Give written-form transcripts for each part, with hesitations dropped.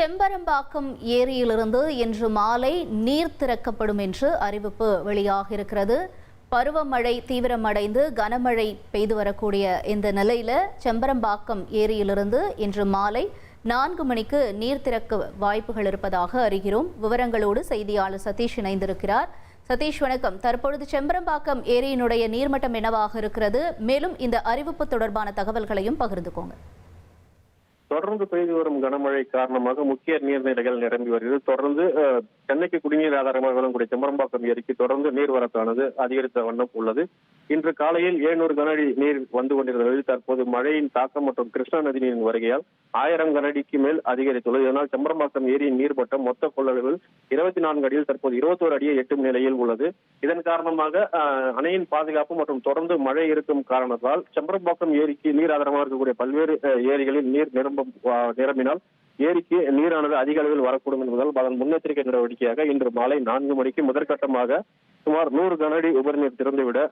செம்பரம்பாக்கம் ஏரியிலிருந்து இன்று மாலை நீர் திறக்கப்படும் என்று அறிவிப்பு வெளியாகியிருக்கிறது. பருவமழை தீவிரமடைந்து கனமழை பெய்து வரக்கூடிய இந்த நிலையில செம்பரம்பாக்கம் ஏரியிலிருந்து இன்று மாலை 4 மணிக்கு நீர் திறக்க வாய்ப்புகள் இருப்பதாக அறிகிறோம். விவரங்களோடு செய்தியாளர் சதீஷ் இணைந்திருக்கிறார். சதீஷ் வணக்கம். தற்பொழுது செம்பரம்பாக்கம் ஏரியினுடைய நீர்மட்டம் என்னவாக இருக்கிறது? மேலும் இந்த அறிவிப்பு தொடர்பான தகவல்களையும் பகிர்ந்துக்கோங்க. தொடர்ந்து பெய்து வரும் கனமழை காரணமாக முக்கிய நீர்நிலைகள் நிரம்பி வருகிறது. தொடர்ந்து சென்னைக்கு குடிநீர் ஆதாரமாக விளங்கக்கூடிய செம்பரம்பாக்கம் ஏரிக்கு தொடர்ந்து நீர்வரத்தானது அதிகரித்த வண்ணம் உள்ளது. இன்று காலையில் 700 கனஅடி நீர் வந்து கொண்டிருந்தது. தற்போது மழையின் தாக்கம் மற்றும் கிருஷ்ணா நதி நீரின் வருகையால் 1000 கனஅடிக்கு மேல் அதிகரித்துள்ளது. இதனால் செம்பரம்பாக்கம் ஏரியின் நீர்மட்டம் மொத்த கொள்ளளவில் 24 அடியில் தற்போது 21 அடியை எட்டும் நிலையில் உள்ளது. இதன் காரணமாக அணையின் பாதுகாப்பு மற்றும் தொடர்ந்து மழை இருக்கும் காரணத்தால் செம்பரம்பாக்கம் ஏரிக்கு நீர் ஆதாரமாக இருக்கக்கூடிய பல்வேறு ஏரிகளில் நீர் நிரம்பினால் ஏரிக்கு நீரானது அதிக அளவில் வரக்கூடும் என்பதால் அதன் முன்னெச்சரிக்கை நடவடிக்கையாக இன்று மாலை 4 மணிக்கு முதற்கட்டமாக சுமார் 100 கனஅடி உபரிநீர் திறந்துவிட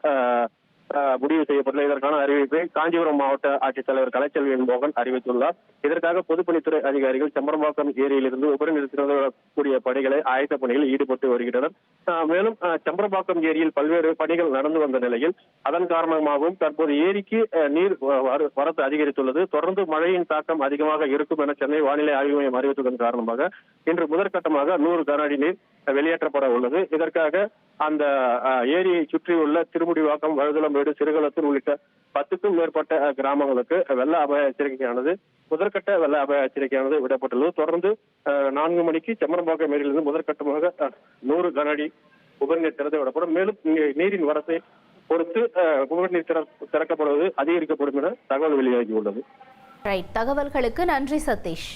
முடிவு செய்யப்பட்டுள்ள. இதற்கான அறிவிப்பை காஞ்சிபுரம் மாவட்ட ஆட்சித்தலைவர் கலைச்செல்வி மோகன் அறிவித்துள்ளார். இதற்காக பொதுப்பணித்துறை அதிகாரிகள் செம்பரம்பாக்கம் ஏரியிலிருந்து உபரிநீர் திறந்தக்கூடிய பணிகளை ஆயத்த பணிகளில் ஈடுபட்டு வருகின்றனர். மேலும் செம்பரம்பாக்கம் ஏரியில் பல்வேறு பணிகள் நடந்து வந்த நிலையில் அதன் காரணமாகவும் தற்போது ஏரிக்கு நீர் வரத்து அதிகரித்துள்ளது. தொடர்ந்து மழையின் தாக்கம் அதிகமாக இருக்கும் என சென்னை வானிலை ஆய்வு மையம் அறிவித்ததன் காரணமாக இன்று முதற்கட்டமாக 100 கனஅடி நீர் வெளியேற்றப்பட உள்ளது. இதற்காக அந்த ஏரியை சுற்றியுள்ள திருமுடிவாக்கம், வழுதலம்பேடு, சிறுகளத்தூர் உள்ளிட்ட 10க்கும் மேற்பட்ட கிராமங்களுக்கு வெள்ள அபாய எச்சரிக்கையானது முதற்கட்ட வெள்ள அபாய எச்சரிக்கையானது விடப்பட்டுள்ளது. தொடர்ந்து 4 மணிக்கு செம்பரம்பாக்கம் ஏரியிலிருந்து முதற்கட்டமாக 100 கனஅடி உபரிநீர் திறந்து விடப்படும். மேலும் நீரின் வரத்தை பொறுத்து உபரிநீர் திறக்கப்படுவது அதிகரிக்கப்படும் என தகவல் வெளியாகியுள்ளது. தகவல்களுக்கு நன்றி சதீஷ்.